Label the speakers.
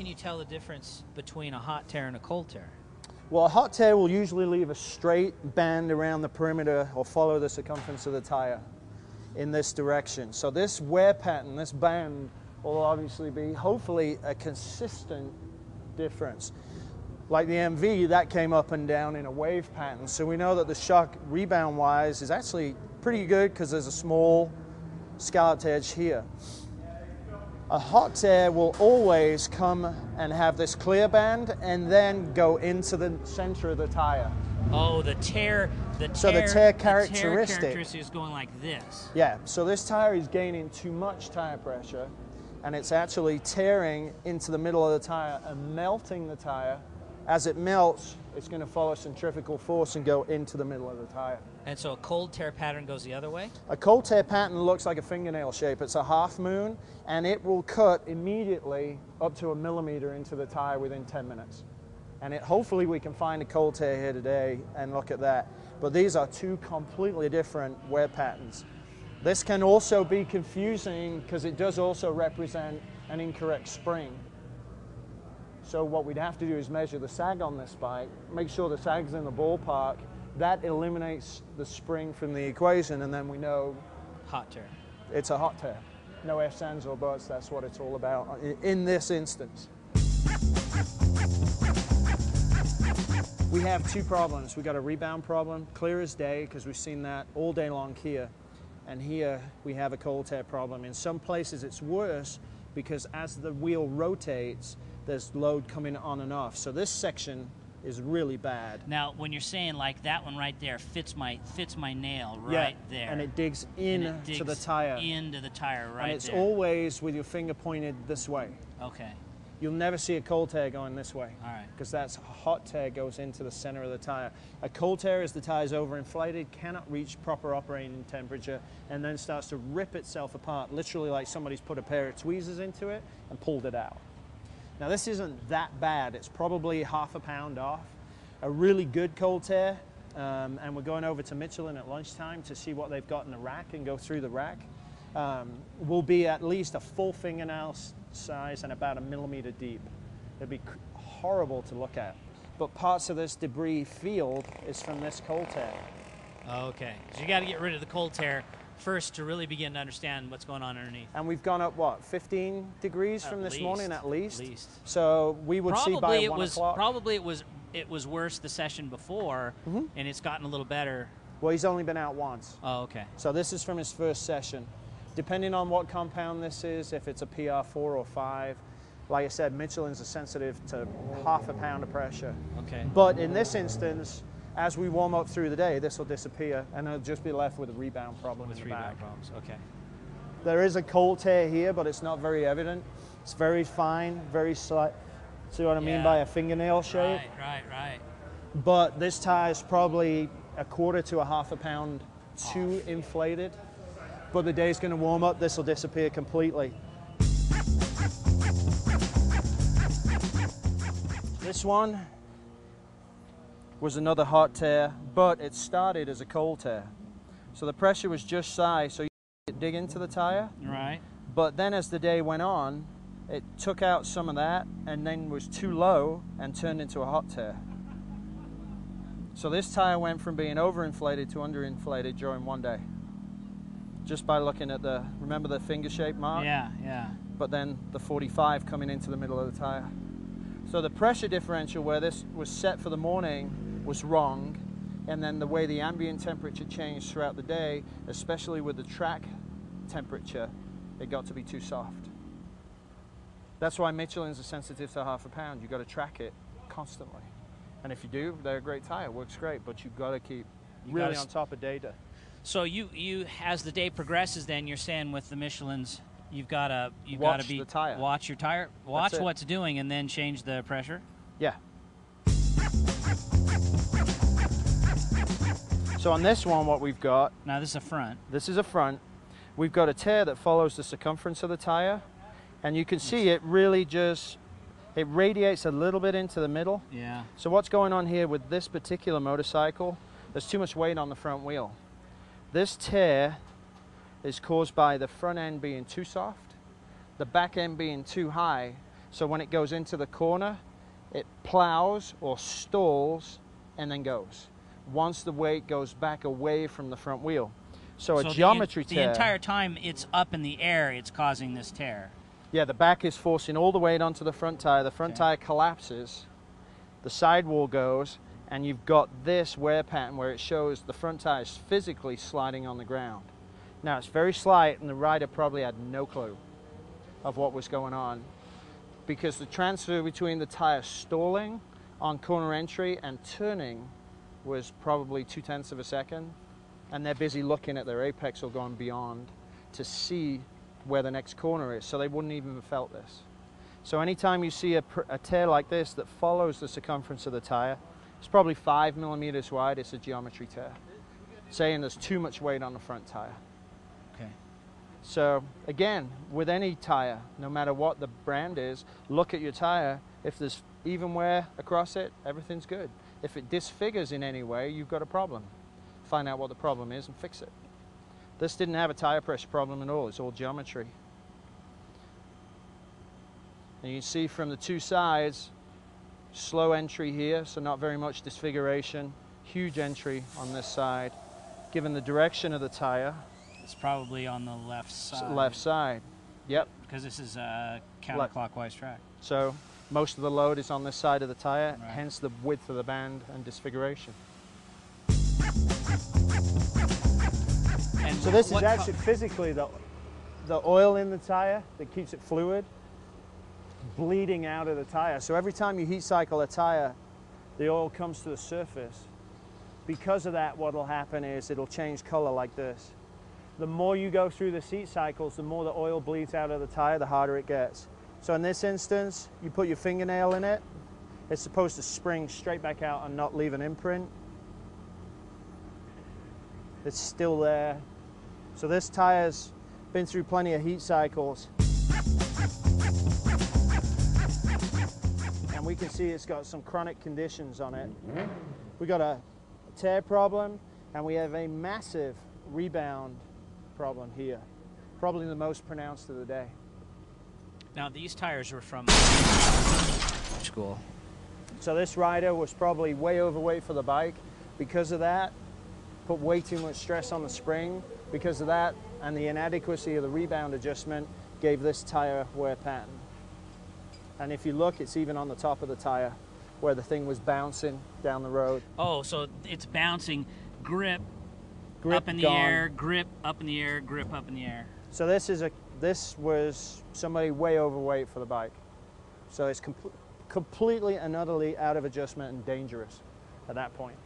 Speaker 1: you tell the difference between a hot tear and a cold tear?
Speaker 2: Well, a hot tear will usually leave a straight band around the perimeter or follow the circumference of the tire in this direction. So this wear pattern, this band, will obviously be hopefully a consistent difference. Like the MV, that came up and down in a wave pattern. So we know that the shock rebound-wise is actually pretty good because there's a small scalloped edge here. A hot tear will always come and have this clear band and then go into the center of the tire.
Speaker 1: Oh, the tear
Speaker 2: characteristic
Speaker 1: is going like this.
Speaker 2: Yeah, so this tire is gaining too much tire pressure and it's actually tearing into the middle of the tire and melting the tire. As it melts, it's going to follow centrifugal force and go into the middle of the tire.
Speaker 1: And so a cold tear pattern goes the other way?
Speaker 2: A cold tear pattern looks like a fingernail shape. It's a half moon, and it will cut immediately up to 1 millimeter into the tire within 10 minutes. And hopefully we can find a cold tear here today and look at that. But these are two completely different wear patterns. This can also be confusing because it does also represent an incorrect spring. So what we'd have to do is measure the sag on this bike, make sure the sag's in the ballpark. That eliminates the spring from the equation, and then we know
Speaker 1: hot tear.
Speaker 2: It's a hot tear. No ifs, ands, or buts. That's what it's all about in this instance. We have two problems. We got a rebound problem, clear as day, because we've seen that all day long here. And here we have a cold tear problem. In some places it's worse because as the wheel rotates, there's load coming on and off. So this section is really bad.
Speaker 1: Now, when you're saying like that one right there fits my nail right there,
Speaker 2: and it digs into the tire.
Speaker 1: Into the tire right there.
Speaker 2: And it's always with your finger pointed this way.
Speaker 1: Okay.
Speaker 2: You'll never see a cold tear going this way.
Speaker 1: All right.
Speaker 2: Because that's a hot tear goes into the center of the tire. A cold tear is the tire's overinflated, cannot reach proper operating temperature, and then starts to rip itself apart, literally like somebody's put a pair of tweezers into it and pulled it out. Now this isn't that bad. It's probably half a pound off. A really good cold tear, and we're going over to Michelin at lunchtime to see what they've got in the rack and go through the rack, will be at least a full fingernail size and about 1 millimeter deep. It'd be horrible to look at. But parts of this debris field is from this cold tear.
Speaker 1: Okay, so you got to get rid of the cold tear first to really begin to understand what's going on underneath.
Speaker 2: And we've gone up, what, 15 degrees from this morning at least?
Speaker 1: At least.
Speaker 2: So we would see by 1 o'clock.
Speaker 1: Probably it was worse the session before, and it's gotten a little better.
Speaker 2: Well, he's only been out once.
Speaker 1: Oh, okay.
Speaker 2: So this is from his first session. Depending on what compound this is, if it's a PR4 or 5, like I said, Michelin's are sensitive to half a pound of pressure.
Speaker 1: Okay.
Speaker 2: But in this instance, as we warm up through the day, this will disappear, and it'll just be left with a rebound problem in the back.
Speaker 1: Problems. Okay.
Speaker 2: There is a cold tear here, but it's not very evident. It's very fine, very slight. See what I mean by a fingernail shape?
Speaker 1: Right.
Speaker 2: But this tire is probably 1/4 to 1/2 pound too inflated. But the day's going to warm up, this will disappear completely. This one was another hot tear, but it started as a cold tear. So the pressure was just shy, so you could dig into the tire.
Speaker 1: Right.
Speaker 2: But then as the day went on, it took out some of that and then was too low and turned into a hot tear. So this tire went from being overinflated to underinflated during one day. Just by looking at remember the finger shape mark?
Speaker 1: Yeah.
Speaker 2: But then the 45 coming into the middle of the tire. So the pressure differential where this was set for the morning was wrong, and then the way the ambient temperature changed throughout the day, especially with the track temperature, it got to be too soft. That's why Michelin's are sensitive to 1/2 pound. You've got to track it constantly. And if you do, they're a great tire, works great, but you've got to keep really on top of data.
Speaker 1: So you as the day progresses, then you're saying with the Michelin's, you've got to
Speaker 2: watch your tire,
Speaker 1: watch what's doing, and then change the pressure.
Speaker 2: Yeah. So on this one, what we've got
Speaker 1: now, this is a front.
Speaker 2: This is a front. We've got a tear that follows the circumference of the tire, and you can see it really it radiates a little bit into the middle.
Speaker 1: Yeah.
Speaker 2: So what's going on here with this particular motorcycle? There's too much weight on the front wheel. This tear is caused by the front end being too soft, the back end being too high, So when it goes into the corner, it plows or stalls and then goes. Once the weight goes back away from the front wheel. So a geometry tear.
Speaker 1: The entire time it's up in the air, it's causing this tear.
Speaker 2: Yeah, the back is forcing all the weight onto the front tire. The front tire collapses, the sidewall goes, and you've got this wear pattern where it shows the front tire is physically sliding on the ground. Now, it's very slight, and the rider probably had no clue of what was going on, because the transfer between the tire stalling on corner entry and turning was probably 0.2 of a second, and they're busy looking at their apex or going beyond to see where the next corner is, so they wouldn't even have felt this. So anytime you see a tear like this that follows the circumference of the tire, it's probably 5 millimeters wide, it's a geometry tear, saying there's too much weight on the front tire.
Speaker 1: Okay.
Speaker 2: So again, with any tire, no matter what the brand is, look at your tire. If there's even wear across it, everything's good. If it disfigures in any way, you've got a problem. Find out what the problem is and fix it. This didn't have a tire pressure problem at all, it's all geometry. And you can see from the two sides, slow entry here, so not very much disfiguration. Huge entry on this side. Given the direction of the tire,
Speaker 1: it's probably on the left side.
Speaker 2: Left side, yep.
Speaker 1: Because this is a counterclockwise track.
Speaker 2: So most of the load is on this side of the tire,
Speaker 1: Right.
Speaker 2: hence the width of the band and disfiguration.
Speaker 1: And
Speaker 2: So this is actually physically the oil in the tire that keeps it fluid bleeding out of the tire. So every time you heat cycle a tire, the oil comes to the surface. Because of that, what will happen is it'll change color like this. The more you go through the heat cycles, the more the oil bleeds out of the tire, the harder it gets. So in this instance, you put your fingernail in it, it's supposed to spring straight back out and not leave an imprint. It's still there. So this tire's been through plenty of heat cycles. And we can see it's got some chronic conditions on it. We got a tear problem, and we have a massive rebound problem here. Probably the most pronounced of the day.
Speaker 1: Now these tires were from school.
Speaker 2: So this rider was probably way overweight for the bike. Because of that, put way too much stress on the spring. Because of that, and the inadequacy of the rebound adjustment, gave this tire wear pattern. And if you look, it's even on the top of the tire where the thing was bouncing down the road.
Speaker 1: Oh, so it's bouncing, grip up in the
Speaker 2: gone.
Speaker 1: air, grip up in the air, grip up in the air.
Speaker 2: So this was somebody way overweight for the bike. So it's completely and utterly out of adjustment and dangerous at that point.